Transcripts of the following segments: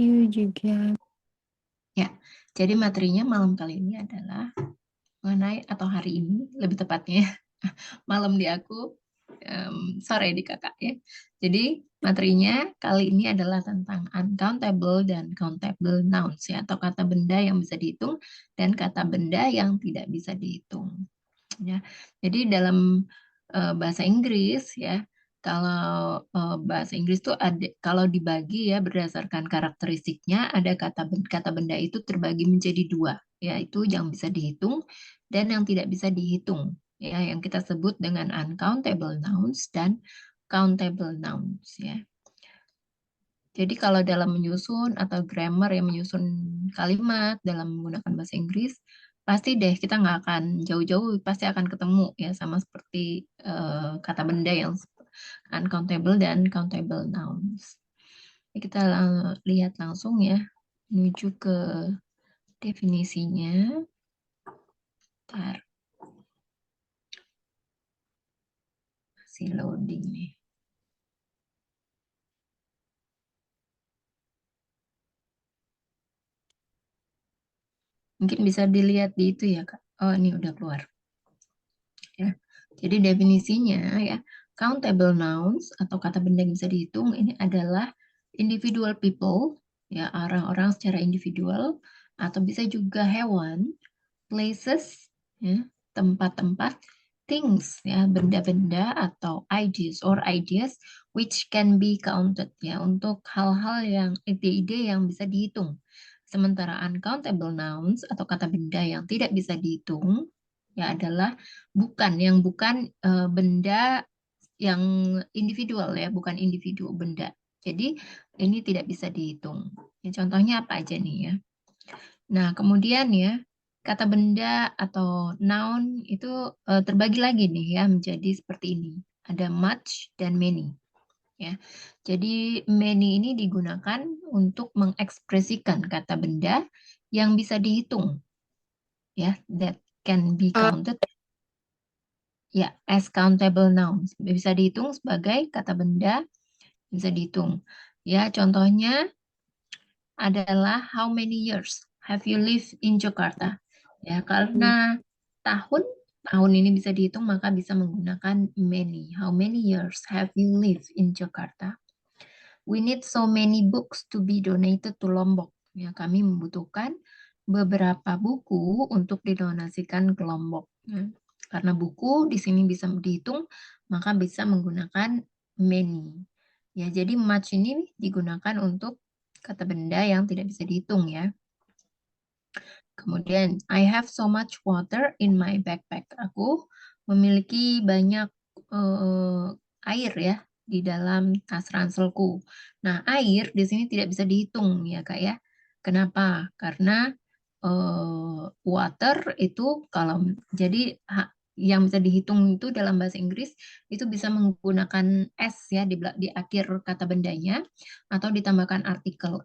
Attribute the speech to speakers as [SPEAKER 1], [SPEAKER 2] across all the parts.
[SPEAKER 1] you juga.
[SPEAKER 2] Ya, jadi materinya malam kali ini adalah mengenai, atau hari ini lebih tepatnya, malam di aku, sore di kakak ya. Jadi materinya kali ini adalah tentang uncountable dan countable nouns ya, atau kata benda yang bisa dihitung dan kata benda yang tidak bisa dihitung ya. Jadi dalam bahasa Inggris ya, kalau bahasa Inggris tuh ada, kalau dibagi ya berdasarkan karakteristiknya, ada kata benda itu terbagi menjadi dua, yaitu yang bisa dihitung dan yang tidak bisa dihitung ya, yang kita sebut dengan uncountable nouns dan countable nouns ya. Jadi kalau dalam menyusun atau grammar yang menyusun kalimat dalam menggunakan bahasa Inggris, pasti deh kita nggak akan jauh-jauh, pasti akan ketemu ya sama seperti kata benda yang uncountable dan countable nouns. Jadi kita lihat langsung ya, menuju ke definisinya. Bentar. Masih loading nih. Mungkin bisa dilihat di itu ya, Kak. Oh, ini udah keluar. Ya. Jadi definisinya ya, countable nouns atau kata benda yang bisa dihitung ini adalah individual people, ya orang-orang secara individual, atau bisa juga hewan, places, ya, tempat-tempat, things, ya benda-benda atau ideas which can be counted, ya untuk hal-hal yang ide-ide yang bisa dihitung. Sementara uncountable nouns atau kata benda yang tidak bisa dihitung ya adalah bukan benda yang individual ya, bukan individu benda. Jadi ini tidak bisa dihitung. Ya, contohnya apa aja nih ya. Nah, kemudian ya, kata benda atau noun itu terbagi lagi nih ya menjadi seperti ini. Ada much dan many. Ya. Jadi many ini digunakan untuk mengekspresikan kata benda yang bisa dihitung. Ya, that can be counted ya as countable nouns. Bisa dihitung sebagai kata benda, bisa dihitung. Ya, contohnya adalah how many years have you lived in Jakarta? Ya, karena tahun ini bisa dihitung maka bisa menggunakan many. How many years have you lived in Jakarta? We need so many books to be donated to Lombok. Ya, kami membutuhkan beberapa buku untuk didonasikan ke Lombok. Ya. Karena buku di sini bisa dihitung, maka bisa menggunakan many. Ya, jadi much ini digunakan untuk kata benda yang tidak bisa dihitung ya. Kemudian, I have so much water in my backpack. Aku memiliki banyak air ya di dalam tas ranselku. Nah, air di sini tidak bisa dihitung ya Kak ya. Kenapa? Karena water itu kalau jadi yang bisa dihitung itu dalam bahasa Inggris itu bisa menggunakan s ya di akhir kata bendanya atau ditambahkan artikel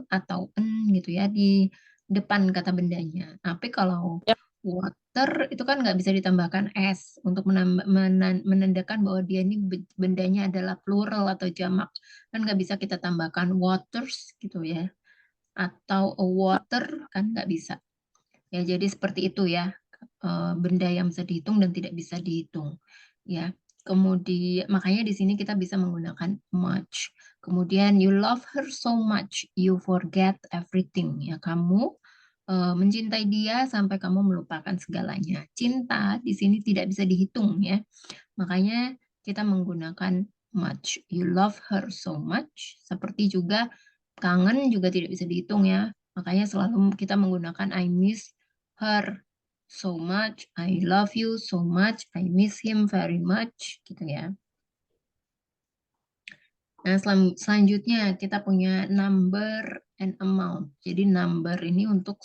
[SPEAKER 2] atau n gitu ya di depan kata bendanya. Tapi kalau water itu kan nggak bisa ditambahkan s untuk menandakan bahwa dia ini bendanya adalah plural atau jamak. Kan nggak bisa kita tambahkan waters gitu ya. Atau a water kan nggak bisa. Ya, jadi seperti itu ya. Benda yang bisa dihitung dan tidak bisa dihitung. Ya. Kemudian makanya di sini kita bisa menggunakan much. Kemudian you love her so much, you forget everything. Ya, kamu mencintai dia sampai kamu melupakan segalanya. Cinta di sini tidak bisa dihitung ya. Makanya kita menggunakan much. You love her so much. Seperti juga kangen juga tidak bisa dihitung ya. Makanya selalu kita menggunakan I miss her so much, I love you so much, I miss him very much, gitu ya. Nah, selanjutnya kita punya number and amount. Jadi number ini untuk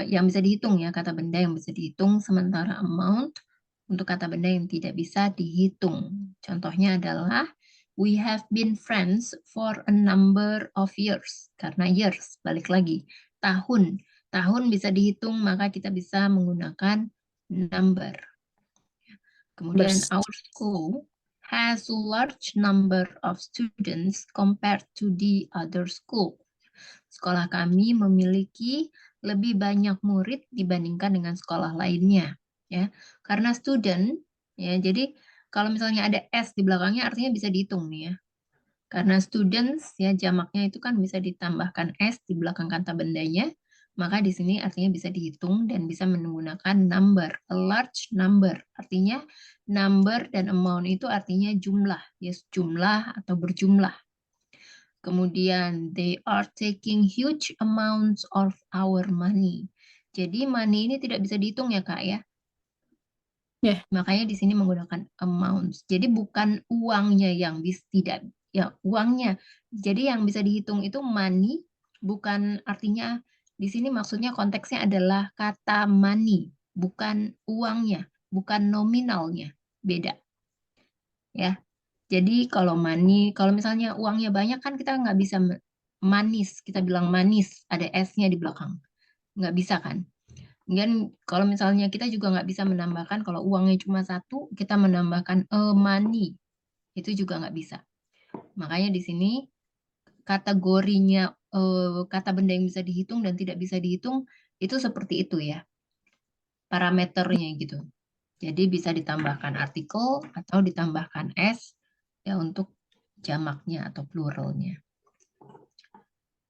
[SPEAKER 2] yang bisa dihitung ya, kata benda yang bisa dihitung, sementara amount untuk kata benda yang tidak bisa dihitung. Contohnya adalah we have been friends for a number of years. Karena years, balik lagi, tahun. Tahun bisa dihitung, maka kita bisa menggunakan number. Kemudian our school has a large number of students compared to the other school. Sekolah kami memiliki lebih banyak murid dibandingkan dengan sekolah lainnya, ya. Karena student, ya. Jadi kalau misalnya ada S di belakangnya artinya bisa dihitung nih ya. Karena students ya jamaknya itu kan bisa ditambahkan S di belakang kata bendanya, maka di sini artinya bisa dihitung dan bisa menggunakan number, a large number. Artinya number dan amount itu artinya jumlah, yes, jumlah atau berjumlah. Kemudian they are taking huge amounts of our money. Jadi money ini tidak bisa dihitung ya Kak ya.
[SPEAKER 1] Ya.
[SPEAKER 2] Makanya di sini menggunakan amounts. Jadi bukan uangnya yang tidak ya uangnya. Jadi yang bisa dihitung itu money, bukan artinya di sini maksudnya konteksnya adalah kata money, bukan uangnya, bukan nominalnya. Beda ya. Jadi kalau money, kalau misalnya uangnya banyak kan kita nggak bisa manis, kita bilang manis, ada S-nya di belakang. Nggak bisa kan? Dan kalau misalnya kita juga nggak bisa menambahkan, kalau uangnya cuma satu, kita menambahkan money. Itu juga nggak bisa. Makanya di sini kategorinya kata benda yang bisa dihitung dan tidak bisa dihitung, itu seperti itu ya, parameternya gitu. Jadi bisa ditambahkan artikel atau ditambahkan S ya untuk jamaknya atau pluralnya.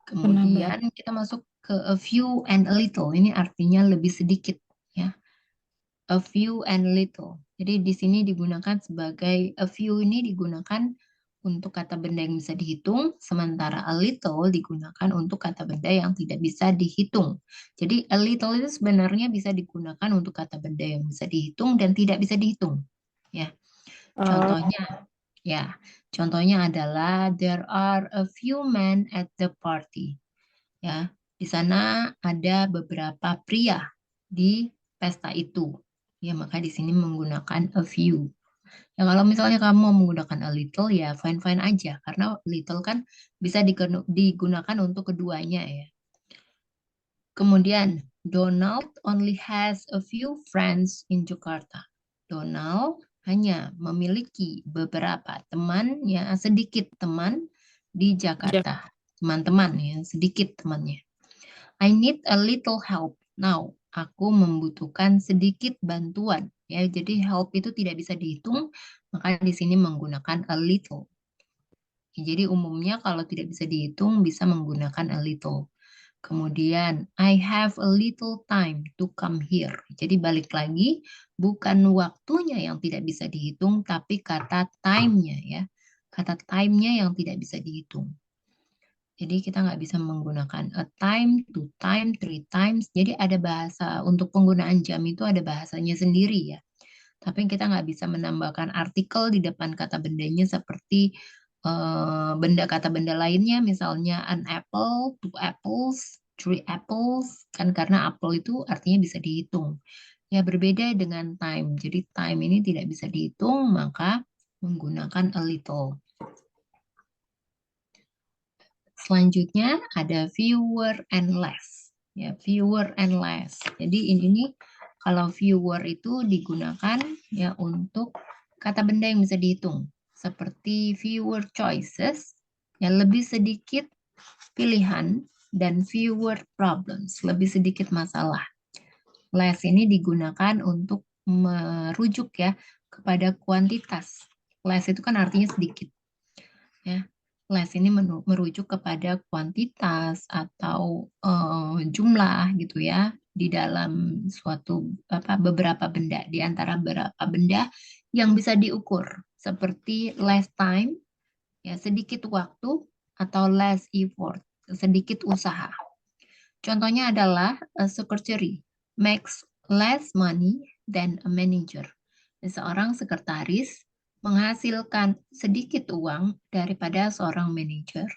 [SPEAKER 1] Penambah.
[SPEAKER 2] Kemudian kita masuk ke a few and a little. Ini artinya lebih sedikit ya. A few and little. Jadi di sini digunakan sebagai a few ini digunakan untuk kata benda yang bisa dihitung, sementara a little digunakan untuk kata benda yang tidak bisa dihitung. Jadi a little itu sebenarnya bisa digunakan untuk kata benda yang bisa dihitung dan tidak bisa dihitung. Ya,
[SPEAKER 1] Oh,
[SPEAKER 2] contohnya ya, contohnya adalah there are a few men at the party. Ya, di sana ada beberapa pria di pesta itu. Ya, maka di sini menggunakan a few. Ya, kalau misalnya kamu mau menggunakan a little, ya fine-fine aja. Karena little kan bisa digunakan untuk keduanya ya. Kemudian, Donald only has a few friends in Jakarta. Donald hanya memiliki beberapa teman, ya sedikit teman di
[SPEAKER 1] ya.
[SPEAKER 2] Jakarta. Teman-teman ya, sedikit temannya. I need a little help now. Aku membutuhkan sedikit bantuan. Ya, jadi help itu tidak bisa dihitung, maka di sini menggunakan a little. Ya, jadi umumnya kalau tidak bisa dihitung bisa menggunakan a little. Kemudian I have a little time to come here. Jadi balik lagi bukan waktunya yang tidak bisa dihitung tapi kata time-nya ya. Kata time-nya yang tidak bisa dihitung. Jadi kita nggak bisa menggunakan a time, two time, three times. Jadi ada bahasa untuk penggunaan jam itu ada bahasanya sendiri ya. Tapi kita nggak bisa menambahkan artikel di depan kata bendanya seperti benda kata benda lainnya, misalnya an apple, two apples, three apples, kan karena apple itu artinya bisa dihitung. Ya berbeda dengan time. Jadi time ini tidak bisa dihitung, maka menggunakan a little. Selanjutnya ada fewer and less. Ya, fewer and less. Jadi ini kalau fewer itu digunakan ya untuk kata benda yang bisa dihitung. Seperti fewer choices, yang lebih sedikit pilihan, dan fewer problems, lebih sedikit masalah. Less ini digunakan untuk merujuk ya kepada kuantitas. Less itu kan artinya sedikit. Ya, less ini merujuk kepada kuantitas atau jumlah gitu ya di dalam suatu beberapa benda di antara beberapa benda yang bisa diukur seperti less time ya sedikit waktu atau less effort sedikit usaha. Contohnya adalah a secretary makes less money than a manager. Seorang sekretaris menghasilkan sedikit uang daripada seorang manajer.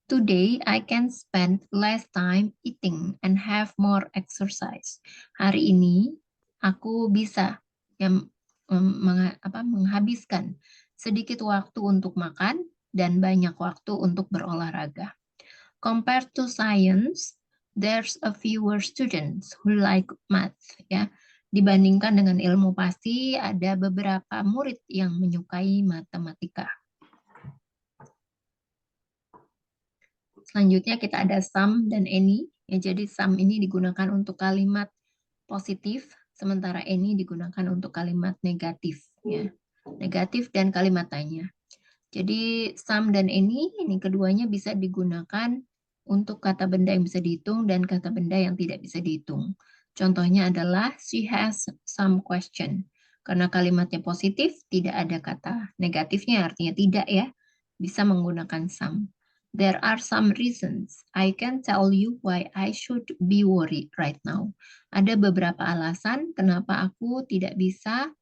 [SPEAKER 2] Today I can spend less time eating and have more exercise. Hari ini aku bisa yang menghabiskan sedikit waktu untuk makan dan banyak waktu untuk berolahraga. Compared to science, there's a fewer students who like math ya. Dibandingkan dengan ilmu pasti ada beberapa murid yang menyukai matematika. Selanjutnya kita ada some dan any. Ya, jadi some ini digunakan untuk kalimat positif, sementara any digunakan untuk kalimat negatif. Ya. Negatif dan kalimat tanya. Jadi some dan any ini keduanya bisa digunakan untuk kata benda yang bisa dihitung dan kata benda yang tidak bisa dihitung. Contohnya adalah she has some question. Karena kalimatnya positif, tidak ada kata negatifnya, artinya tidak ya. Bisa menggunakan some. There are some reasons. I can tell you why I should be worried right now. Ada beberapa alasan kenapa aku tidak bisa,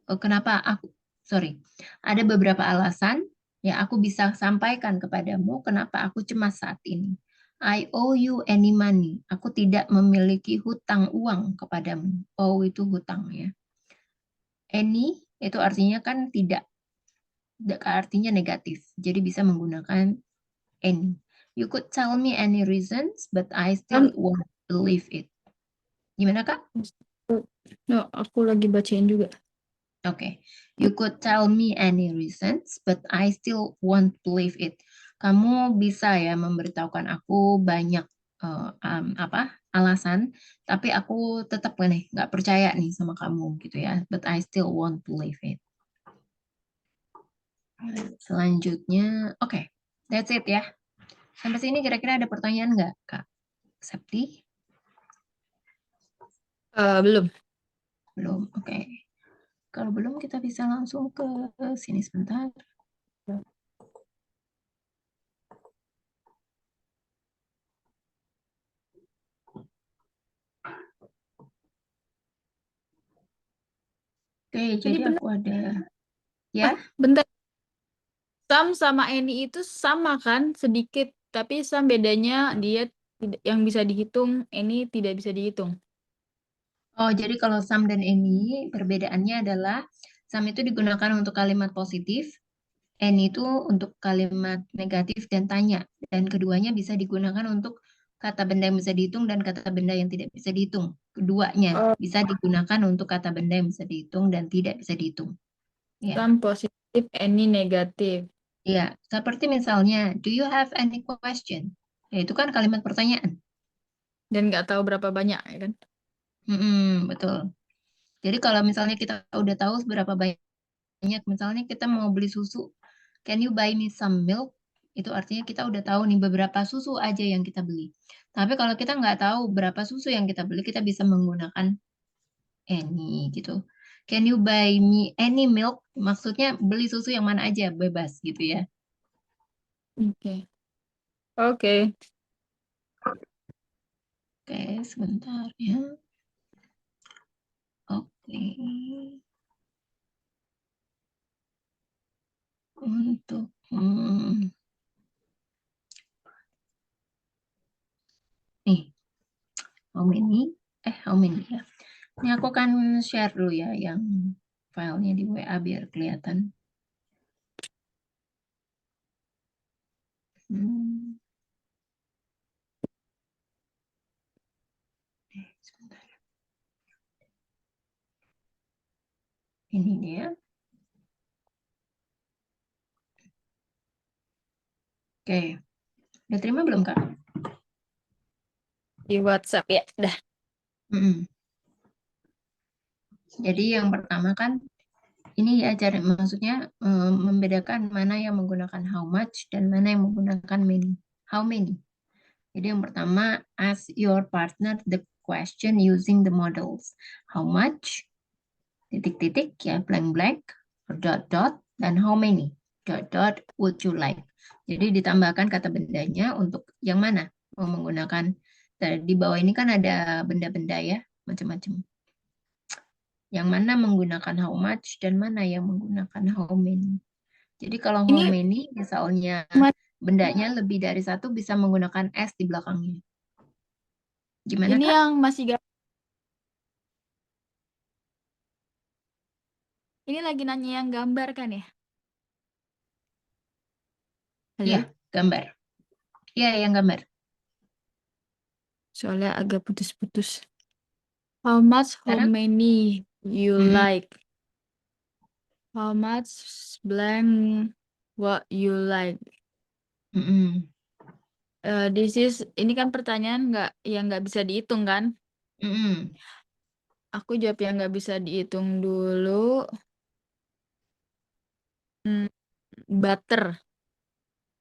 [SPEAKER 2] kenapa aku, sorry, ada beberapa alasan ya aku bisa sampaikan kepadamu kenapa aku cemas saat ini. I owe you any money. Aku tidak memiliki hutang uang kepadamu. Owe itu hutang ya. Any itu artinya kan tidak, artinya negatif. Jadi bisa menggunakan any. You could tell me any reasons, but I still won't believe it. Gimana Kak?
[SPEAKER 1] No, aku lagi bacain juga.
[SPEAKER 2] Okay. You could tell me any reasons, but I still won't believe it. Kamu bisa ya memberitahukan aku banyak alasan, tapi aku tetap nggak percaya nih sama kamu gitu ya. But I still won't believe it. Selanjutnya, oke, that's it ya. Sampai sini kira-kira ada pertanyaan nggak, Kak Septi?
[SPEAKER 1] Belum.
[SPEAKER 2] Belum, oke. Kalau belum kita bisa langsung ke sini sebentar. Oke, jadi
[SPEAKER 1] benar.
[SPEAKER 2] aku ada, ya.
[SPEAKER 1] Bentar. Sam sama Eni itu sama kan sedikit, tapi Sam bedanya dia yang bisa dihitung, Eni tidak bisa dihitung.
[SPEAKER 2] Oh, jadi kalau some dan any perbedaannya adalah some itu digunakan untuk kalimat positif, any itu untuk kalimat negatif dan tanya. Dan keduanya bisa digunakan untuk kata benda yang bisa dihitung dan kata benda yang tidak bisa dihitung. Keduanya
[SPEAKER 1] Oh,
[SPEAKER 2] bisa digunakan untuk kata benda yang bisa dihitung dan tidak bisa dihitung. Ya,
[SPEAKER 1] Sam positif, Eni negatif.
[SPEAKER 2] ya. Seperti misalnya, do you have any question? Ya, itu kan kalimat pertanyaan.
[SPEAKER 1] Dan nggak tahu berapa banyak ya kan.
[SPEAKER 2] Betul. Jadi kalau misalnya kita udah tahu seberapa banyak, misalnya kita mau beli susu, can you buy me some milk? Itu artinya kita udah tahu nih beberapa susu aja yang kita beli. Tapi kalau kita nggak tahu berapa susu yang kita beli, kita bisa menggunakan any gitu. Can you buy me any milk? Maksudnya beli susu yang mana aja, bebas gitu ya.
[SPEAKER 1] Oke. Oke.
[SPEAKER 2] Oke, sebentar ya. Oke. Untuk nih, how many ya? Ini aku akan share dulu ya yang filenya di WA biar kelihatan. Hmm, sebentar. Ini dia. Oke. Udah terima belum, Kak?
[SPEAKER 1] Di WhatsApp ya. Dah.
[SPEAKER 2] Mm-mm. Jadi yang pertama kan ini ya cara maksudnya membedakan mana yang menggunakan how much dan mana yang menggunakan many. How many? Jadi yang pertama ask your partner the question using the models. How much? Titik-titik ya blank blank dot dot dan how many? Dot dot would you like? Jadi ditambahkan kata bendanya untuk yang mana? Mau menggunakan di bawah ini kan ada benda-benda ya macam-macam. Yang mana menggunakan how much dan mana yang menggunakan how many. Jadi kalau how
[SPEAKER 1] Ini
[SPEAKER 2] many misalnya bendanya lebih dari satu bisa menggunakan S di belakangnya. Gimana
[SPEAKER 1] ini
[SPEAKER 2] Kak?
[SPEAKER 1] yang masih ini lagi nanya yang gambar kan ya?
[SPEAKER 2] Iya,
[SPEAKER 1] Halo?
[SPEAKER 2] gambar. Iya, yang gambar.
[SPEAKER 1] Soalnya agak putus-putus. How much, how
[SPEAKER 2] Sekarang?
[SPEAKER 1] many you
[SPEAKER 2] Mm-mm,
[SPEAKER 1] like? How much blank what you like?
[SPEAKER 2] mm-mm.
[SPEAKER 1] Ini kan pertanyaan yang nggak bisa dihitung kan?
[SPEAKER 2] Mm-mm.
[SPEAKER 1] Aku jawab yang nggak bisa dihitung dulu. Butter.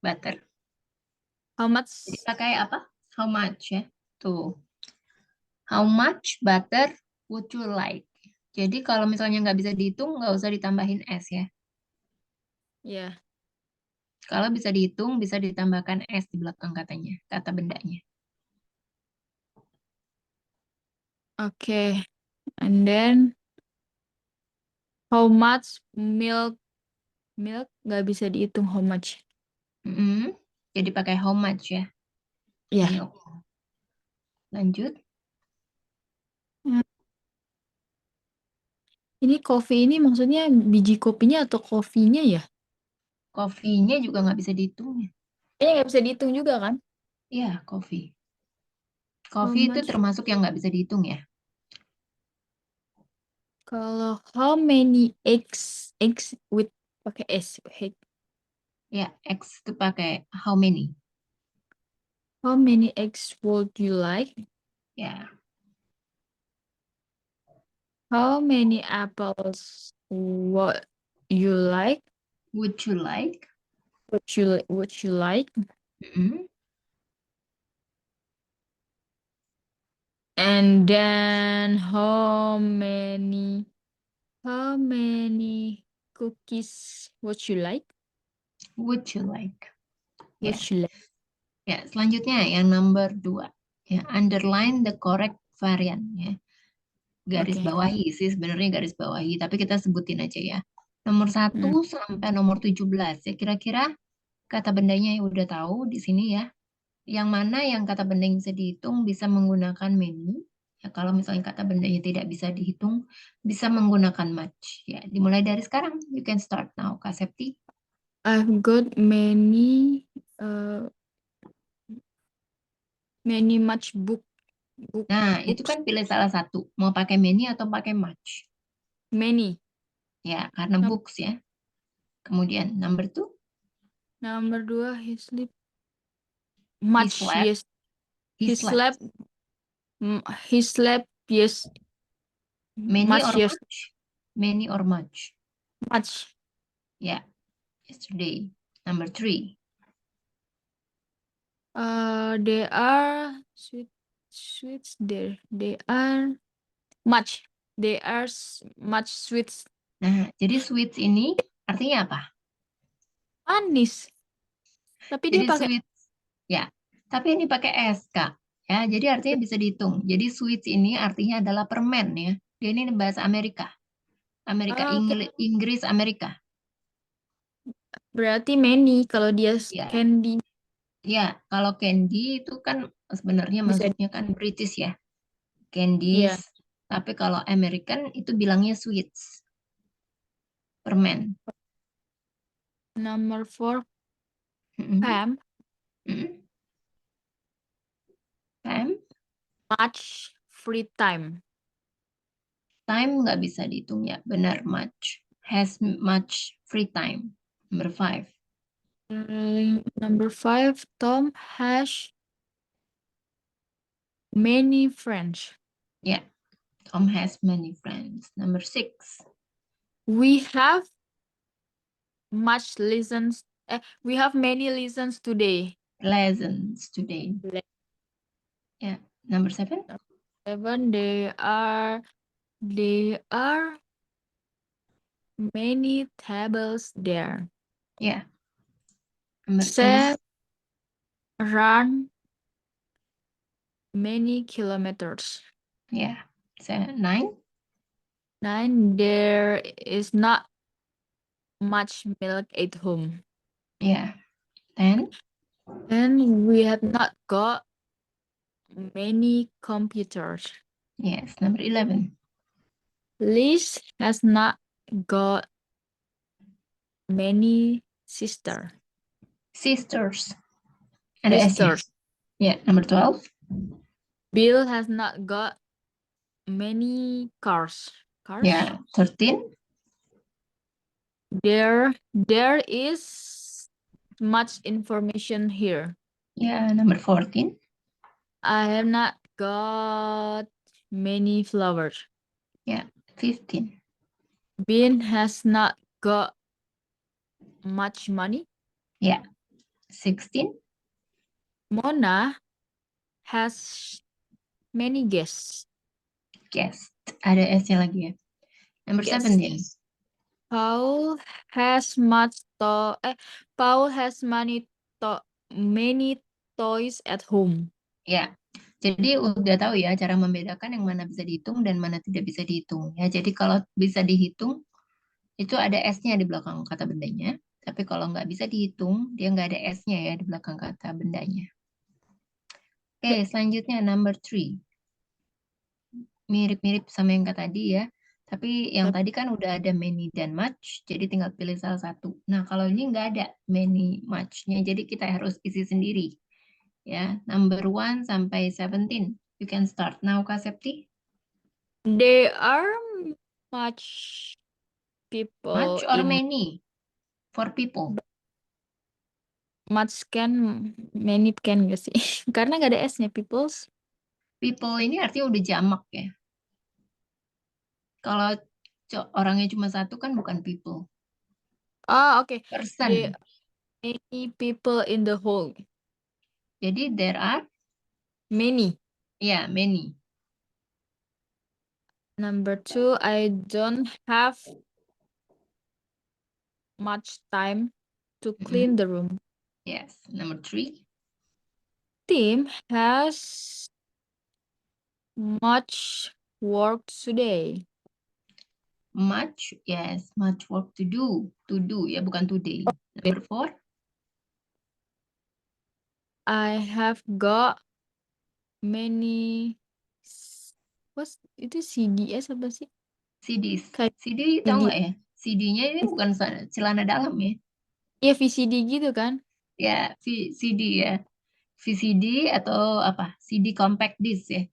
[SPEAKER 2] Butter.
[SPEAKER 1] How
[SPEAKER 2] Jadi
[SPEAKER 1] much?
[SPEAKER 2] pakai apa? How much ya? Tuh. How much butter would you like? Jadi kalau misalnya nggak bisa dihitung, nggak usah ditambahin S ya.
[SPEAKER 1] Ya,
[SPEAKER 2] Kalau bisa dihitung, bisa ditambahkan S di belakang katanya, kata bendanya.
[SPEAKER 1] oke. And then how much milk? Milk nggak bisa dihitung how much.
[SPEAKER 2] Mm-mm. Jadi pakai how much ya.
[SPEAKER 1] Ya.
[SPEAKER 2] Milk. Lanjut.
[SPEAKER 1] Hmm, Ini kopi ini maksudnya biji kopinya atau kopinya ya?
[SPEAKER 2] Coffee-nya juga nggak bisa dihitung ya.
[SPEAKER 1] Kayaknya nggak bisa dihitung juga kan?
[SPEAKER 2] Iya, coffee.
[SPEAKER 1] How
[SPEAKER 2] Coffee itu
[SPEAKER 1] much?
[SPEAKER 2] termasuk yang nggak bisa dihitung ya.
[SPEAKER 1] Kalau how many eggs with pakai S.
[SPEAKER 2] Ya, X itu pakai how many.
[SPEAKER 1] How many eggs would you like?
[SPEAKER 2] Ya,
[SPEAKER 1] How many apples would you like?
[SPEAKER 2] would you like?
[SPEAKER 1] Would you like?
[SPEAKER 2] Mm-mm.
[SPEAKER 1] And then how many cookies would you like?
[SPEAKER 2] Would you like? Ya,
[SPEAKER 1] Would you like?
[SPEAKER 2] ya. Selanjutnya yang nomor 2. Ya, underline the correct variant ya. Garis
[SPEAKER 1] Oke.
[SPEAKER 2] bawahi sih sebenarnya garis bawahi, tapi kita sebutin aja ya. Nomor 1 sampai nomor 17 ya. Kira-kira kata bendanya yang udah tahu di sini ya. Yang mana yang kata benda yang bisa dihitung bisa menggunakan many. Ya, kalau misalnya kata bendanya tidak bisa dihitung, bisa menggunakan much. Ya, dimulai dari sekarang. You can start now, Kak Septi.
[SPEAKER 1] I've got uh, much
[SPEAKER 2] Nah, itu
[SPEAKER 1] books.
[SPEAKER 2] kan pilih salah satu. Mau pakai many atau pakai much.
[SPEAKER 1] Many.
[SPEAKER 2] Ya, karena
[SPEAKER 1] Num-
[SPEAKER 2] books ya. Kemudian, number 2,
[SPEAKER 1] Number 2, he sleep
[SPEAKER 2] he
[SPEAKER 1] much.
[SPEAKER 2] slept.
[SPEAKER 1] Yes,
[SPEAKER 2] He
[SPEAKER 1] he
[SPEAKER 2] slept.
[SPEAKER 1] slept. He slept. Yes,
[SPEAKER 2] Many or
[SPEAKER 1] much. Yes,
[SPEAKER 2] much? Many or much?
[SPEAKER 1] much.
[SPEAKER 2] Ya, yesterday. Number 3,
[SPEAKER 1] They are sweets there. They are much. They are much sweets.
[SPEAKER 2] nah, jadi sweets ini artinya apa?
[SPEAKER 1] Manis. Tapi dia
[SPEAKER 2] Jadi
[SPEAKER 1] pakai
[SPEAKER 2] sweets, ya. Tapi ini pakai S, Kak. Ya, jadi artinya bisa dihitung. Jadi sweets ini artinya adalah permen ya. Dia ini bahasa Amerika. Amerika,
[SPEAKER 1] oke.
[SPEAKER 2] Inggris Amerika.
[SPEAKER 1] Berarti many kalau dia
[SPEAKER 2] Ya,
[SPEAKER 1] candy
[SPEAKER 2] ya. Kalau candy itu kan sebenarnya
[SPEAKER 1] bisa
[SPEAKER 2] masuknya kan British ya. Candies.
[SPEAKER 1] ya.
[SPEAKER 2] Tapi kalau American itu bilangnya sweets, permen.
[SPEAKER 1] Number 4,
[SPEAKER 2] Mm-mm.
[SPEAKER 1] Pam,
[SPEAKER 2] Mm-mm. Time,
[SPEAKER 1] much free time.
[SPEAKER 2] time nggak bisa dihitung ya. Benar, much. Has much free time. Number 5.
[SPEAKER 1] Number 5, Tom has many friends.
[SPEAKER 2] Ya, Tom has many friends. Number 6.
[SPEAKER 1] We have much lessons. We have many lessons today.
[SPEAKER 2] Lessons today. Ya, number 7.
[SPEAKER 1] 7, there are many tables there.
[SPEAKER 2] Ya, number 8.
[SPEAKER 1] 7, run many kilometers.
[SPEAKER 2] Ya, 9.
[SPEAKER 1] 9, there is not much milk at home.
[SPEAKER 2] Ya, 10.
[SPEAKER 1] And we have not got many computers.
[SPEAKER 2] Yes, number 11.
[SPEAKER 1] Liz has not got many sisters.
[SPEAKER 2] Sisters. Ada S-nya.
[SPEAKER 1] Sisters.
[SPEAKER 2] Ya, number 12.
[SPEAKER 1] Bill has not got many cars. Cars?
[SPEAKER 2] Ya, 13.
[SPEAKER 1] There is much information here.
[SPEAKER 2] Yeah, number 14.
[SPEAKER 1] I have not got many flowers.
[SPEAKER 2] Yeah, 15.
[SPEAKER 1] Ben has not got much money.
[SPEAKER 2] Yeah, 16.
[SPEAKER 1] Mona has many guests.
[SPEAKER 2] Guest. Ada S-nya lagi ya. Number
[SPEAKER 1] Guests.
[SPEAKER 2] 17.
[SPEAKER 1] Paul has Paul has many toys at home.
[SPEAKER 2] Ya, jadi udah tahu ya cara membedakan yang mana bisa dihitung dan mana tidak bisa dihitung. Ya, jadi kalau bisa dihitung, itu ada S-nya di belakang kata bendanya. Tapi kalau nggak bisa dihitung, dia nggak ada S-nya ya di belakang kata bendanya. Oke, selanjutnya number 3. Mirip-mirip sama yang tadi ya. Tapi yang tadi kan udah ada many dan much, jadi tinggal pilih salah satu. Nah, kalau ini nggak ada many, much-nya, jadi kita harus isi sendiri. Ya, number 1 sampai 17. You can start now, Kak Septi.
[SPEAKER 1] There are much people
[SPEAKER 2] Much or
[SPEAKER 1] in
[SPEAKER 2] many for people?
[SPEAKER 1] much many can gak sih? Karena gak ada S-nya peoples.
[SPEAKER 2] People ini artinya udah jamak ya. Kalau orangnya cuma satu kan bukan people.
[SPEAKER 1] Oh, oke. There
[SPEAKER 2] Person.
[SPEAKER 1] are many people in the hall.
[SPEAKER 2] Jadi there are,
[SPEAKER 1] Many.
[SPEAKER 2] ya, many.
[SPEAKER 1] Number 2, I don't have much time to clean the room.
[SPEAKER 2] Yes. Number 3.
[SPEAKER 1] Tim has much work today.
[SPEAKER 2] Much, yes, much work to do. To do ya, bukan today. Number 4.
[SPEAKER 1] I have got many what's itu CDS apa sih?
[SPEAKER 2] CDs.
[SPEAKER 1] Kayak
[SPEAKER 2] CD tahu nggak ya? CD-nya ini bukan celana dalam ya.
[SPEAKER 1] ya VCD gitu kan?
[SPEAKER 2] Ya, CD ya. VCD atau apa? CD compact disc ya.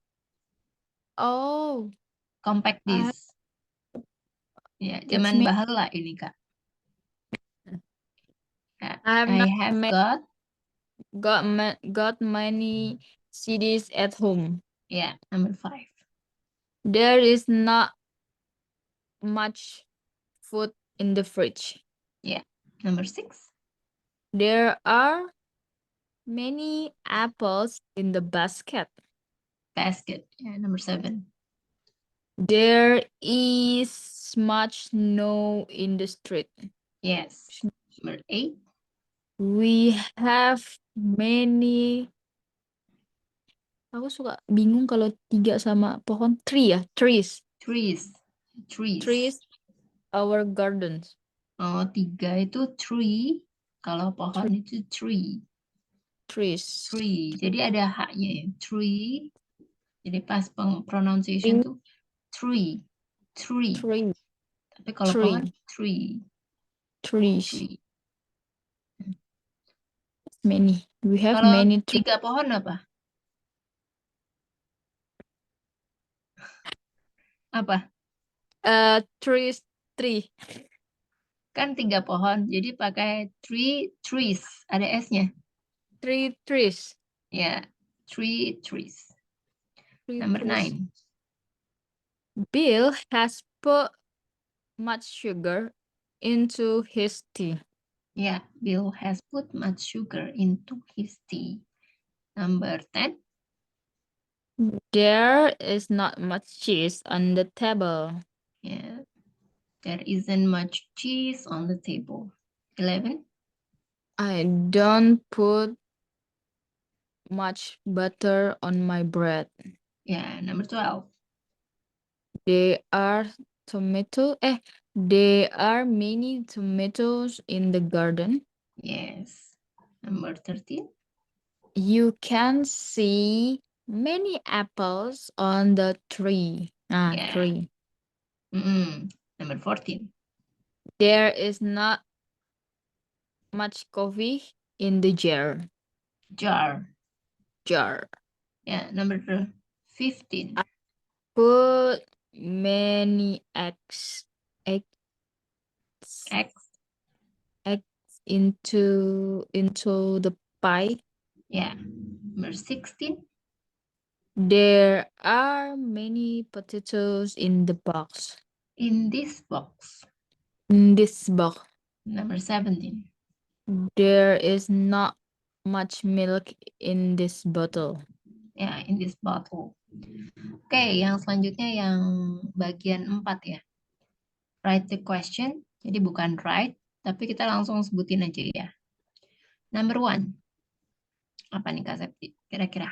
[SPEAKER 1] Oh,
[SPEAKER 2] Compact
[SPEAKER 1] I have,
[SPEAKER 2] disc. Ya,
[SPEAKER 1] that's
[SPEAKER 2] zaman
[SPEAKER 1] me.
[SPEAKER 2] baheula ini, Kak. Ya,
[SPEAKER 1] I have
[SPEAKER 2] I
[SPEAKER 1] not
[SPEAKER 2] have got,
[SPEAKER 1] got many CDs at home.
[SPEAKER 2] ya, number 5.
[SPEAKER 1] There is not much food in the fridge.
[SPEAKER 2] Ya, number 6.
[SPEAKER 1] There are many apples in the basket.
[SPEAKER 2] Basket. Ya, number 7.
[SPEAKER 1] There is much snow in the street.
[SPEAKER 2] Yes. Number 8.
[SPEAKER 1] We have many. Aku suka bingung kalau 3 sama pohon. Trees.
[SPEAKER 2] Trees. Trees.
[SPEAKER 1] Trees, our gardens.
[SPEAKER 2] Oh, 3 itu tree. Kalau pohon itu tree.
[SPEAKER 1] Trees.
[SPEAKER 2] Tree. Jadi ada H-nya ya. Tree. Jadi pas pronunciation tuh tree. Tree.
[SPEAKER 1] Tree.
[SPEAKER 2] Tapi kalau pohon
[SPEAKER 1] Tree.
[SPEAKER 2] tree.
[SPEAKER 1] Trees.
[SPEAKER 2] Tree.
[SPEAKER 1] Many. We have
[SPEAKER 2] Kalau
[SPEAKER 1] many trees.
[SPEAKER 2] 3 pohon apa? Apa?
[SPEAKER 1] Trees. Tree.
[SPEAKER 2] Kan 3 pohon. Jadi pakai trees. Ada S-nya.
[SPEAKER 1] Three trees.
[SPEAKER 2] Ya. 3 trees.
[SPEAKER 1] Three
[SPEAKER 2] Number
[SPEAKER 1] trees.
[SPEAKER 2] 9.
[SPEAKER 1] Bill has put much sugar into his tea.
[SPEAKER 2] Yeah, Bill has put much sugar into his tea. Number 10.
[SPEAKER 1] There is not much cheese on the table.
[SPEAKER 2] Yeah, there isn't much cheese on the table. 11.
[SPEAKER 1] I don't put much butter on my bread.
[SPEAKER 2] Yeah, number 12.
[SPEAKER 1] There are there are many tomatoes in the garden.
[SPEAKER 2] Yes. Number 13.
[SPEAKER 1] You can see many apples on the tree.
[SPEAKER 2] Yeah.
[SPEAKER 1] Tree.
[SPEAKER 2] Number 14.
[SPEAKER 1] There is not much coffee in the jar.
[SPEAKER 2] Jar.
[SPEAKER 1] Jar.
[SPEAKER 2] Yeah, number 15.
[SPEAKER 1] Put many eggs
[SPEAKER 2] X.
[SPEAKER 1] into the pie.
[SPEAKER 2] Ya, number 16.
[SPEAKER 1] There are many potatoes in the box.
[SPEAKER 2] In this box.
[SPEAKER 1] In this box,
[SPEAKER 2] Number 17.
[SPEAKER 1] there is not much milk in this bottle.
[SPEAKER 2] Ya, in this bottle. Oke, yang selanjutnya yang bagian 4 ya. Write the question. Jadi bukan write, tapi kita langsung sebutin aja ya. Number 1. Apa nih Kak Septi? Kira-kira.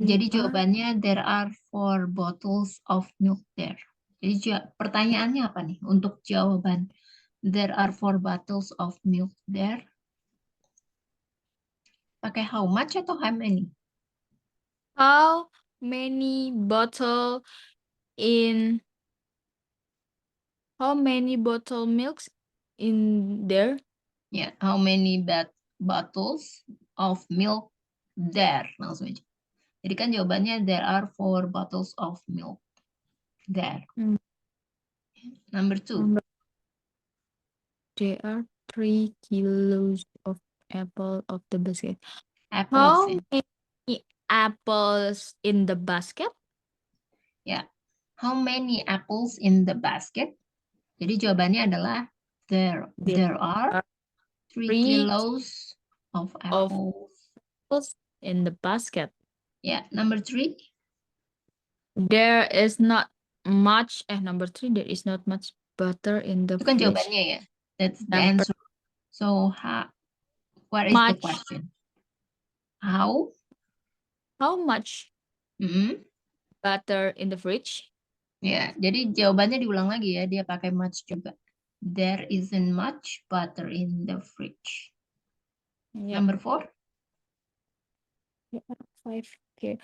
[SPEAKER 2] Jadi jawabannya there are 4 bottles of milk there. Jadi pertanyaannya apa nih untuk jawaban there are 4 bottles of milk there? Pakai how much atau how many?
[SPEAKER 1] How many bottle in how many bottle milks in there?
[SPEAKER 2] Ya, how many bottles of milk there? Langsung aja. Jadi kan jawabannya there are 4 bottles of milk there. Number 2.
[SPEAKER 1] There are 3 kilos of apple of the basket.
[SPEAKER 2] Apples.
[SPEAKER 1] How many apples in the basket?
[SPEAKER 2] Ya. How many apples in the basket? Jadi jawabannya adalah there are 3
[SPEAKER 1] 3
[SPEAKER 2] kilos of apples.
[SPEAKER 1] apples in the basket.
[SPEAKER 2] Ya, number 3.
[SPEAKER 1] There is not much. Number 3, there is not much butter in the
[SPEAKER 2] Itu kan
[SPEAKER 1] fridge.
[SPEAKER 2] jawabannya ya. That's the
[SPEAKER 1] Number
[SPEAKER 2] answer. So, what is the
[SPEAKER 1] much.
[SPEAKER 2] question? How?
[SPEAKER 1] How much butter in the fridge?
[SPEAKER 2] Ya, jadi jawabannya diulang lagi ya. Dia pakai much juga. There isn't much butter in the fridge.
[SPEAKER 1] Yeah.
[SPEAKER 2] Number 4.
[SPEAKER 1] 5. Okay.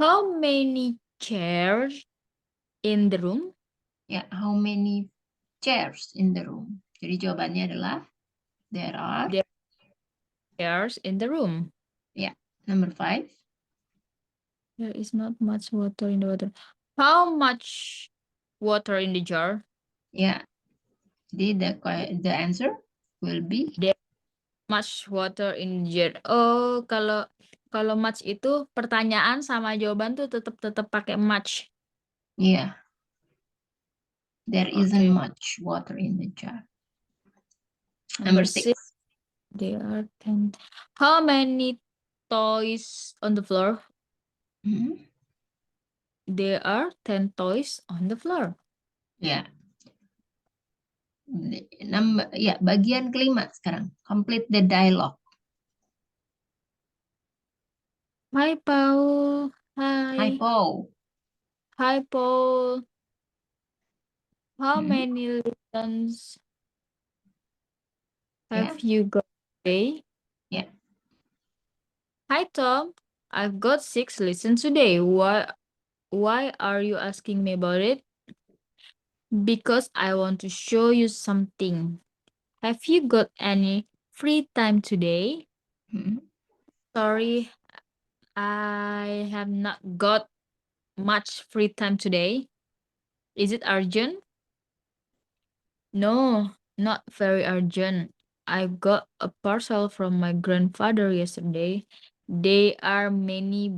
[SPEAKER 1] How many chairs in the room?
[SPEAKER 2] Ya, how many chairs in the room? Jadi jawabannya adalah there are
[SPEAKER 1] chairs in the room.
[SPEAKER 2] Ya, number 5.
[SPEAKER 1] There is not much water in the water. How much water in the jar?
[SPEAKER 2] Ya, jadi the answer will be
[SPEAKER 1] There much water in the jar. Oh, kalau much itu pertanyaan sama jawaban tuh tetap pakai much.
[SPEAKER 2] yeah. There isn't
[SPEAKER 1] Okay.
[SPEAKER 2] much water in the jar.
[SPEAKER 1] Number
[SPEAKER 2] Number 6.
[SPEAKER 1] There are 10. How many toys on the floor? There are 10 toys on the floor.
[SPEAKER 2] Ya. Ya, bagian kelima sekarang. Complete the dialogue.
[SPEAKER 1] Hi, Paul. Hi.
[SPEAKER 2] Hi, Paul.
[SPEAKER 1] Hi, Paul. How many lessons have you got today?
[SPEAKER 2] Yeah.
[SPEAKER 1] Hi, Tom. I've got 6 lessons today. Why are you asking me about it? Because I want to show you something. Have you got any free time today? Sorry, I have not got much free time today. Is it urgent? No, not very urgent. I got a parcel from my grandfather yesterday. There are many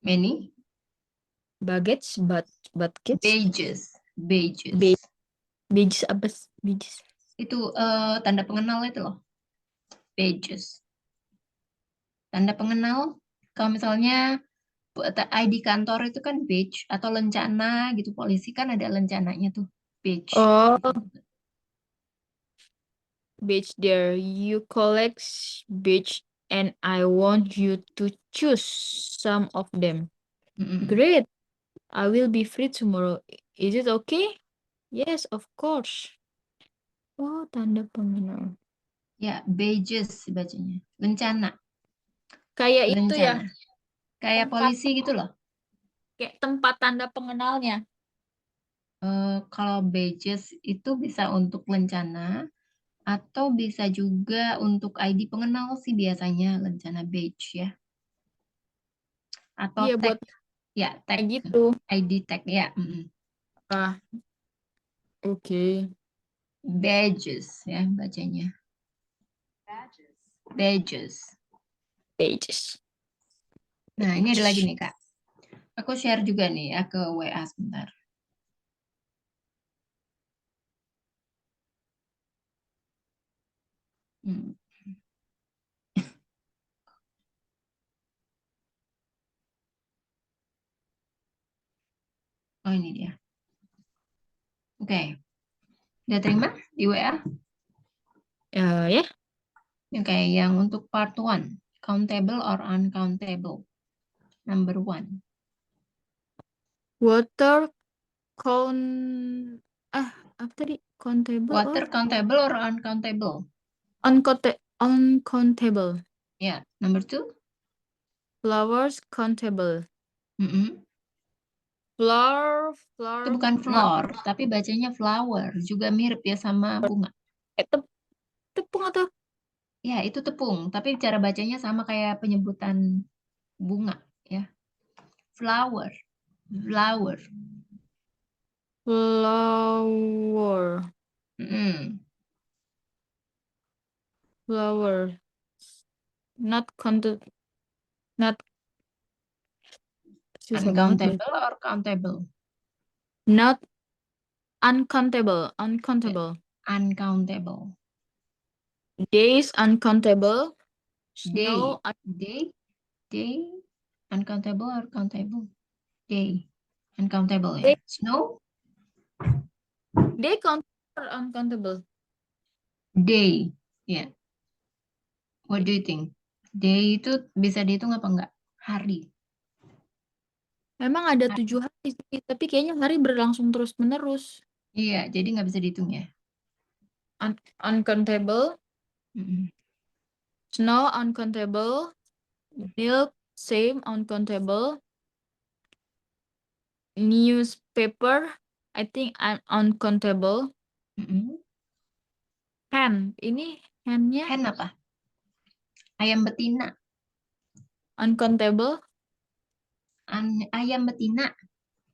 [SPEAKER 2] Many?
[SPEAKER 1] baggage, but
[SPEAKER 2] Pages.
[SPEAKER 1] Pages apa sih? Pages.
[SPEAKER 2] Itu tanda pengenal itu loh. Pages. Tanda pengenal, kalau misalnya ID kantor itu kan badge atau lencana gitu. Polisi kan ada lencananya tuh. Badge.
[SPEAKER 1] Oh, badge there. You collect badge and I want you to choose some of them. Great. I will be free tomorrow. Is it okay? Yes, of course. Oh, tanda pengenal.
[SPEAKER 2] Ya, badges bacanya. Lencana.
[SPEAKER 1] Kayak itu ya.
[SPEAKER 2] Lencana. Kayak polisi gitu loh.
[SPEAKER 1] Kayak tempat tanda pengenalnya.
[SPEAKER 2] Kalau badges itu bisa untuk lencana atau bisa juga untuk ID pengenal sih biasanya lencana badge ya. Atau
[SPEAKER 1] Iya,
[SPEAKER 2] tag.
[SPEAKER 1] buat
[SPEAKER 2] Ya, tag.
[SPEAKER 1] gitu.
[SPEAKER 2] ID tag ya.
[SPEAKER 1] Oke.
[SPEAKER 2] Badges ya bacanya. Pages.
[SPEAKER 1] Pages.
[SPEAKER 2] Nah, ini ada lagi
[SPEAKER 1] Pages.
[SPEAKER 2] nih, Kak. Aku share juga nih ya ke WA sebentar. Hmm. Oh, ini dia. Oke. Udah terima di WA?
[SPEAKER 1] Ya.
[SPEAKER 2] Oke, yang untuk part 1. Countable or uncountable? Number 1.
[SPEAKER 1] Water count. Apa tadi? Countable
[SPEAKER 2] Water
[SPEAKER 1] or
[SPEAKER 2] countable or uncountable?
[SPEAKER 1] uncountable.
[SPEAKER 2] Ya, number 2.
[SPEAKER 1] Flowers countable.
[SPEAKER 2] Mm-mm.
[SPEAKER 1] Flower,
[SPEAKER 2] Itu
[SPEAKER 1] flower,
[SPEAKER 2] bukan
[SPEAKER 1] not.
[SPEAKER 2] floor, tapi bacanya flower. Juga mirip ya sama bunga.
[SPEAKER 1] Tepung atau
[SPEAKER 2] Ya, itu tepung, tapi cara bacanya sama kayak penyebutan bunga ya. Flower, flower.
[SPEAKER 1] flower,
[SPEAKER 2] Mm-mm.
[SPEAKER 1] flower. Not countable. Not susah banget deh.
[SPEAKER 2] Uncountable or countable?
[SPEAKER 1] Not uncountable.
[SPEAKER 2] Ya,
[SPEAKER 1] Uncountable.
[SPEAKER 2] uncountable.
[SPEAKER 1] Days uncountable.
[SPEAKER 2] Day,
[SPEAKER 1] Snow.
[SPEAKER 2] day, day, uncountable or countable? Day, uncountable ya.
[SPEAKER 1] Day,
[SPEAKER 2] Snow,
[SPEAKER 1] day countable or uncountable.
[SPEAKER 2] day. Ya, what do you think? Day itu bisa dihitung apa enggak? Hari.
[SPEAKER 1] Memang ada
[SPEAKER 2] Hari.
[SPEAKER 1] 7 hari sih, tapi kayaknya hari berlangsung terus menerus.
[SPEAKER 2] Iya, jadi nggak bisa dihitung ya.
[SPEAKER 1] Uncountable.
[SPEAKER 2] Mm-mm.
[SPEAKER 1] Snow uncountable. Milk same uncountable. Newspaper. I think I'm uncountable.
[SPEAKER 2] Mm-mm.
[SPEAKER 1] Hen. Ini hennya
[SPEAKER 2] Hen apa? Ayam betina.
[SPEAKER 1] uncountable.
[SPEAKER 2] Ayam betina.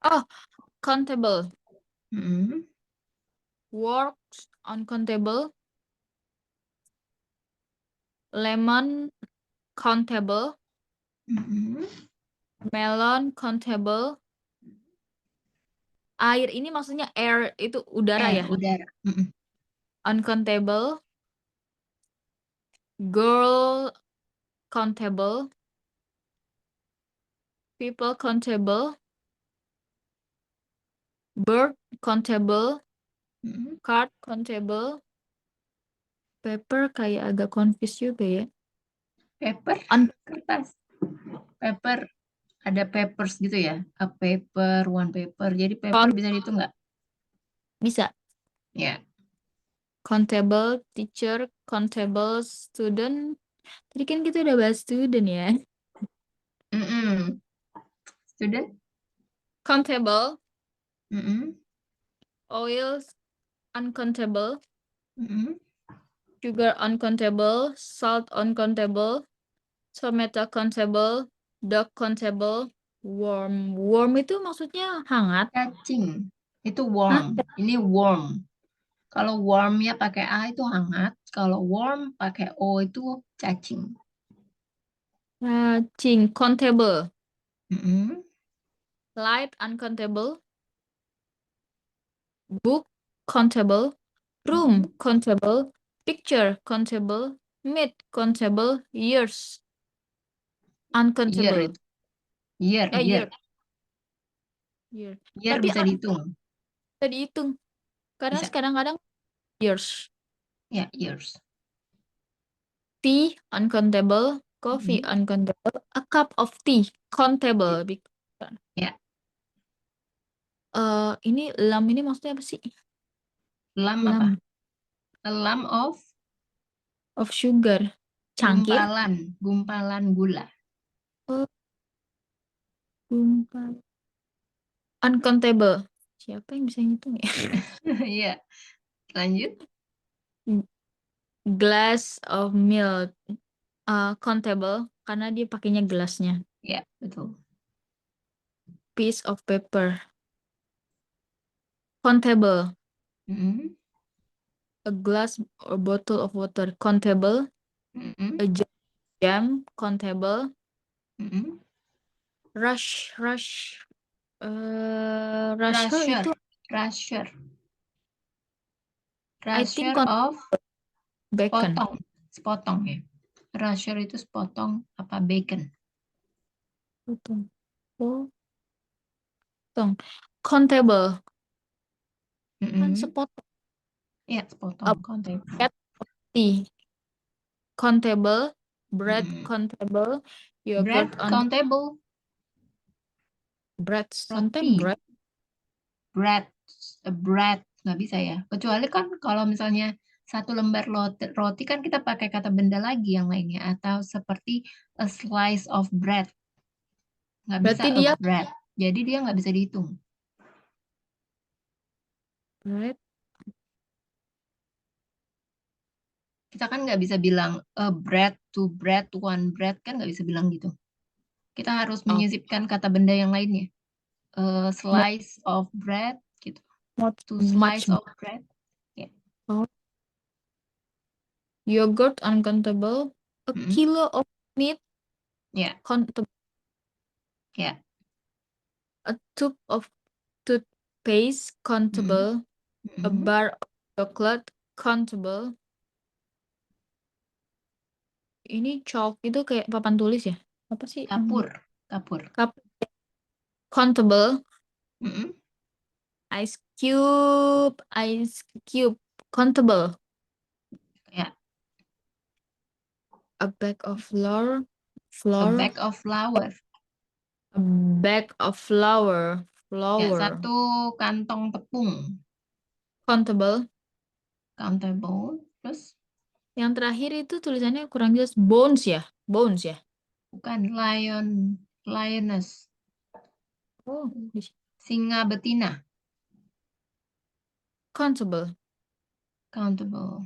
[SPEAKER 1] Oh, countable.
[SPEAKER 2] Mm-mm.
[SPEAKER 1] Works uncountable. Lemon countable.
[SPEAKER 2] Mm-mm.
[SPEAKER 1] Melon countable. Air ini maksudnya air itu udara
[SPEAKER 2] Air,
[SPEAKER 1] ya.
[SPEAKER 2] udara. Mm-mm.
[SPEAKER 1] Uncountable. Girl countable. People countable. Bird countable.
[SPEAKER 2] Mm-mm.
[SPEAKER 1] Card countable. Paper kayak agak confused juga ya.
[SPEAKER 2] Paper,
[SPEAKER 1] Un
[SPEAKER 2] kertas. Paper, ada papers gitu ya. A paper, one paper. Jadi paper
[SPEAKER 1] count
[SPEAKER 2] bisa dihitung nggak?
[SPEAKER 1] bisa.
[SPEAKER 2] Ya.
[SPEAKER 1] Countable teacher, countable student. Tadi kan kita udah bahas student ya.
[SPEAKER 2] Mm-mm. Student?
[SPEAKER 1] Countable,
[SPEAKER 2] Mm-mm.
[SPEAKER 1] oil uncountable,
[SPEAKER 2] Mm-mm.
[SPEAKER 1] sugar uncountable, salt uncountable, tomato countable, dog countable, worm. Worm itu maksudnya hangat.
[SPEAKER 2] Cacing. Itu
[SPEAKER 1] Hah?
[SPEAKER 2] warm. Ini warm. Kalau warmnya pakai A itu hangat. Kalau warm pakai O itu cacing.
[SPEAKER 1] Cacing countable,
[SPEAKER 2] Mm-mm.
[SPEAKER 1] light uncountable, book countable, room
[SPEAKER 2] Mm-mm.
[SPEAKER 1] countable, picture countable, meat countable, years
[SPEAKER 2] Year
[SPEAKER 1] uncountable.
[SPEAKER 2] itu. Year,
[SPEAKER 1] Year,
[SPEAKER 2] year.
[SPEAKER 1] year.
[SPEAKER 2] Year
[SPEAKER 1] Tapi
[SPEAKER 2] bisa dihitung.
[SPEAKER 1] bisa dihitung karena
[SPEAKER 2] Bisa.
[SPEAKER 1] kadang-kadang years.
[SPEAKER 2] Ya, years.
[SPEAKER 1] Tea uncountable, coffee
[SPEAKER 2] Mm-mm.
[SPEAKER 1] uncountable, a cup of tea countable.
[SPEAKER 2] Ya,
[SPEAKER 1] Ini lam ini maksudnya apa sih?
[SPEAKER 2] lam apa?
[SPEAKER 1] Lam
[SPEAKER 2] A lump of
[SPEAKER 1] of sugar. Cangkir.
[SPEAKER 2] gumpalan, gumpalan gula.
[SPEAKER 1] Oh, gumpal. Uncountable. Siapa yang bisa ngitung ya?
[SPEAKER 2] Iya, lanjut.
[SPEAKER 1] Glass of milk. Countable karena dia pakainya gelasnya.
[SPEAKER 2] Ya, betul.
[SPEAKER 1] Piece of paper. Countable.
[SPEAKER 2] Mm-mm.
[SPEAKER 1] A glass or bottle of water. Countable.
[SPEAKER 2] Mm-mm.
[SPEAKER 1] a jam, countable,
[SPEAKER 2] Mm-mm.
[SPEAKER 1] rush, rusher
[SPEAKER 2] Rusher,
[SPEAKER 1] itu
[SPEAKER 2] rusher,
[SPEAKER 1] I think
[SPEAKER 2] rusher of
[SPEAKER 1] bacon.
[SPEAKER 2] sepotong, sepotong ya. Rusher itu sepotong apa bacon.
[SPEAKER 1] Potong, potong. Countable kan
[SPEAKER 2] Mm-mm.
[SPEAKER 1] sepotong.
[SPEAKER 2] Ya, sepotong,
[SPEAKER 1] A
[SPEAKER 2] countable.
[SPEAKER 1] bread tea, countable, bread
[SPEAKER 2] Mm-mm.
[SPEAKER 1] countable, yogurt
[SPEAKER 2] Bread
[SPEAKER 1] on
[SPEAKER 2] countable,
[SPEAKER 1] bread. Sometimes
[SPEAKER 2] roti,
[SPEAKER 1] bread.
[SPEAKER 2] bread, bread nggak bisa ya. Kecuali kan kalau misalnya satu lembar roti kan kita pakai kata benda lagi yang lainnya atau seperti a slice of bread, nggak bisa
[SPEAKER 1] Berarti
[SPEAKER 2] a
[SPEAKER 1] dia
[SPEAKER 2] bread. Jadi dia nggak bisa dihitung.
[SPEAKER 1] bread.
[SPEAKER 2] Kita kan nggak bisa bilang a bread, two bread, one bread kan nggak bisa bilang gitu. Kita harus
[SPEAKER 1] Oh,
[SPEAKER 2] menyisipkan kata benda yang lainnya. A
[SPEAKER 1] not
[SPEAKER 2] slice of bread gitu.
[SPEAKER 1] not
[SPEAKER 2] Two
[SPEAKER 1] much.
[SPEAKER 2] slice of bread. Ya.
[SPEAKER 1] Oh, yogurt uncountable. A
[SPEAKER 2] Mm-mm.
[SPEAKER 1] kilo of meat
[SPEAKER 2] Ya,
[SPEAKER 1] countable.
[SPEAKER 2] ya.
[SPEAKER 1] A tube of toothpaste
[SPEAKER 2] Mm-mm.
[SPEAKER 1] countable. A
[SPEAKER 2] Mm-mm.
[SPEAKER 1] bar of chocolate countable. Ini chalk itu kayak papan tulis ya? Apa sih namanya?
[SPEAKER 2] Kapur, kapur.
[SPEAKER 1] Cup countable.
[SPEAKER 2] Mm-mm.
[SPEAKER 1] Ice cube countable.
[SPEAKER 2] Ya,
[SPEAKER 1] A bag of flour,
[SPEAKER 2] a
[SPEAKER 1] flour,
[SPEAKER 2] bag of flour.
[SPEAKER 1] a bag of flour,
[SPEAKER 2] Ya,
[SPEAKER 1] flour,
[SPEAKER 2] satu kantong tepung.
[SPEAKER 1] countable.
[SPEAKER 2] Countable. Terus
[SPEAKER 1] Yang terakhir itu tulisannya kurang jelas. Bones ya, bones ya.
[SPEAKER 2] bukan lion, lioness.
[SPEAKER 1] Oh,
[SPEAKER 2] Singa betina.
[SPEAKER 1] countable.
[SPEAKER 2] Countable.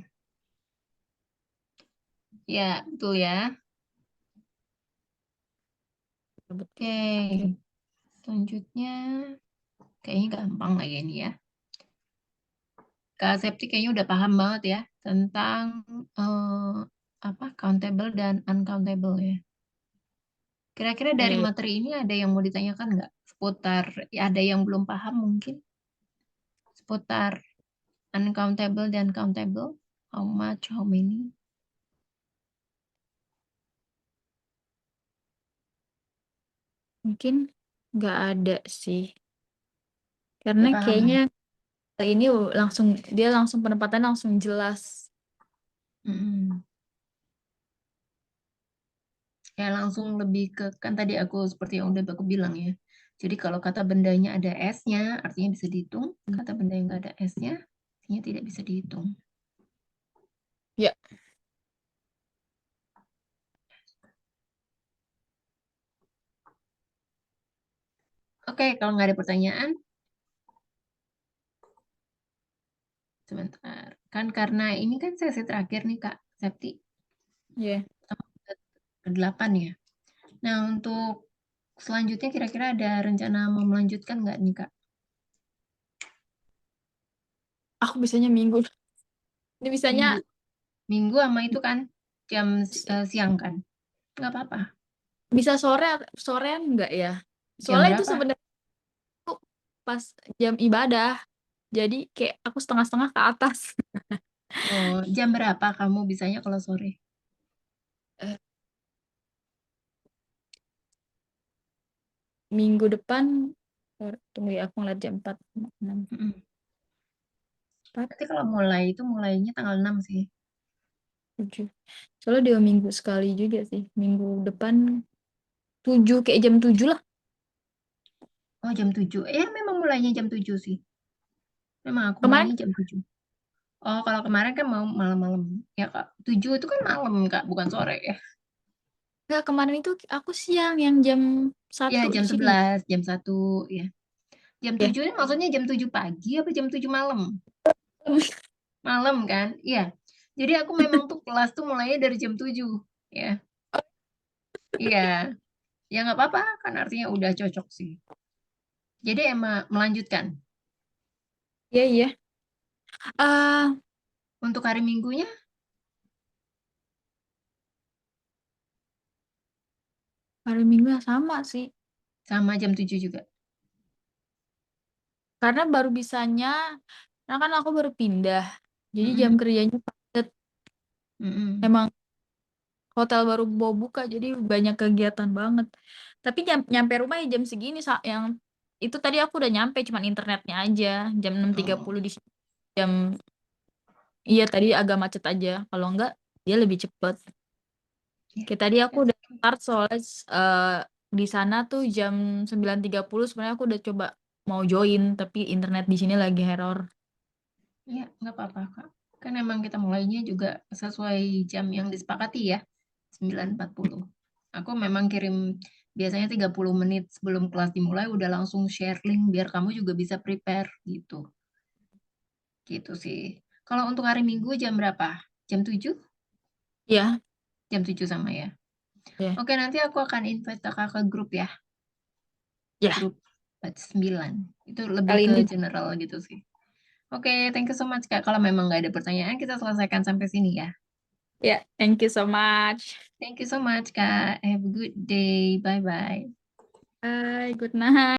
[SPEAKER 2] Ya, betul ya.
[SPEAKER 1] Betul. Oke.
[SPEAKER 2] Oke, selanjutnya kayaknya gampang lagi ini ya. Kak Septi kayaknya udah paham banget ya tentang eh, apa countable dan uncountable ya. Kira-kira
[SPEAKER 1] Ya,
[SPEAKER 2] dari
[SPEAKER 1] ya, ya.
[SPEAKER 2] materi ini ada yang mau ditanyakan nggak seputar ya, ada yang belum paham mungkin seputar uncountable dan countable? How much, how many?
[SPEAKER 1] Mungkin nggak ada sih. Karena
[SPEAKER 2] Udah paham ya?
[SPEAKER 1] kayaknya ini langsung penempatan langsung jelas.
[SPEAKER 2] Mm-mm. Ya langsung lebih ke kan tadi aku seperti yang udah aku bilang ya. Jadi kalau kata bendanya ada S-nya artinya bisa dihitung. Kata benda yang nggak ada S-nya artinya tidak bisa dihitung.
[SPEAKER 1] Ya,
[SPEAKER 2] Oke, kalau nggak ada pertanyaan, sebentar. Kan karena ini kan sesi terakhir nih Kak Septi,
[SPEAKER 1] ya.
[SPEAKER 2] ke-8 ya. Nah, untuk selanjutnya kira-kira ada rencana mau melanjutkan nggak nih Kak?
[SPEAKER 1] Aku bisanya minggu. Ini bisanya
[SPEAKER 2] Minggu. Minggu sama itu kan jam siang kan? Nggak apa-apa.
[SPEAKER 1] bisa sorean enggak ya?
[SPEAKER 2] Jam
[SPEAKER 1] Soalnya itu
[SPEAKER 2] berapa?
[SPEAKER 1] sebenarnya aku pas jam ibadah. Jadi kayak aku setengah-setengah ke atas.
[SPEAKER 2] Oh, jam berapa kamu bisanya kalau sore?
[SPEAKER 1] Eh, Minggu depan, tunggu ya, aku ngeliat jam 4, 6,
[SPEAKER 2] Mm-mm.
[SPEAKER 1] 4,
[SPEAKER 2] Nanti kalau mulai itu mulainya tanggal 6 sih.
[SPEAKER 1] 7. Soalnya 2 minggu sekali juga sih. Minggu depan 7, kayak jam 7 lah.
[SPEAKER 2] Oh, jam 7. Memang mulainya jam 7 sih. Memang aku
[SPEAKER 1] Kemarin,
[SPEAKER 2] mulainya jam 7. Oh, kalau kemarin kan mau malam-malam. Ya, Kak. 7 itu kan malam, Kak, bukan sore ya.
[SPEAKER 1] enggak, kemarin itu aku siang yang jam
[SPEAKER 2] Ya,
[SPEAKER 1] 1
[SPEAKER 2] jam
[SPEAKER 1] di sini.
[SPEAKER 2] 11, jam 1 ya. Jam
[SPEAKER 1] Ya.
[SPEAKER 2] 7 ini maksudnya jam 7 pagi apa jam 7 malam? Malam kan? Iya. Jadi aku memang tuh kelas tuh mulainya dari jam 7 ya. Iya. Ya nggak apa-apa kan artinya udah cocok sih. Jadi emang melanjutkan.
[SPEAKER 1] Iya, iya. Ah,
[SPEAKER 2] Untuk hari Minggunya
[SPEAKER 1] Hari Minggu ya sama sih.
[SPEAKER 2] Sama jam 7 juga.
[SPEAKER 1] Karena baru bisanya, karena kan aku baru pindah. Jadi jam
[SPEAKER 2] Mm-mm.
[SPEAKER 1] kerjanya padat.
[SPEAKER 2] Mm-mm.
[SPEAKER 1] Emang hotel baru mau buka, jadi banyak kegiatan banget. Tapi nyampe rumah ya jam segini, yang itu tadi aku udah nyampe, cuman internetnya aja. Jam 6.30
[SPEAKER 2] Oh,
[SPEAKER 1] di sini. Jam, iya tadi agak macet aja. Kalau enggak, dia lebih cepet.
[SPEAKER 2] ya.
[SPEAKER 1] Kayak tadi aku
[SPEAKER 2] That's
[SPEAKER 1] udah
[SPEAKER 2] okay.
[SPEAKER 1] start soalnya di sana tuh jam 9.30 sebenarnya aku udah coba mau join, tapi internet di sini lagi error.
[SPEAKER 2] Ya, nggak apa-apa, Kak. Kan emang kita mulainya juga sesuai jam yang disepakati ya, 9.40. Aku memang kirim biasanya 30 menit sebelum kelas dimulai udah langsung share link biar kamu juga bisa prepare gitu. Gitu sih. Kalau untuk hari Minggu jam berapa? Jam 7?
[SPEAKER 1] Ya,
[SPEAKER 2] Jam 7 sama ya.
[SPEAKER 1] ya,
[SPEAKER 2] Oke, nanti aku akan invite kakak ke grup ya.
[SPEAKER 1] ya.
[SPEAKER 2] Grup batch 9. Itu lebih
[SPEAKER 1] Kali
[SPEAKER 2] ke
[SPEAKER 1] ini,
[SPEAKER 2] general gitu sih. Oke, thank you so much, Kak. Kalau memang nggak ada pertanyaan, kita selesaikan sampai sini ya.
[SPEAKER 1] ya, thank you so much.
[SPEAKER 2] Thank you so much, Kak. Have a good day. Bye-bye.
[SPEAKER 1] Bye, good night.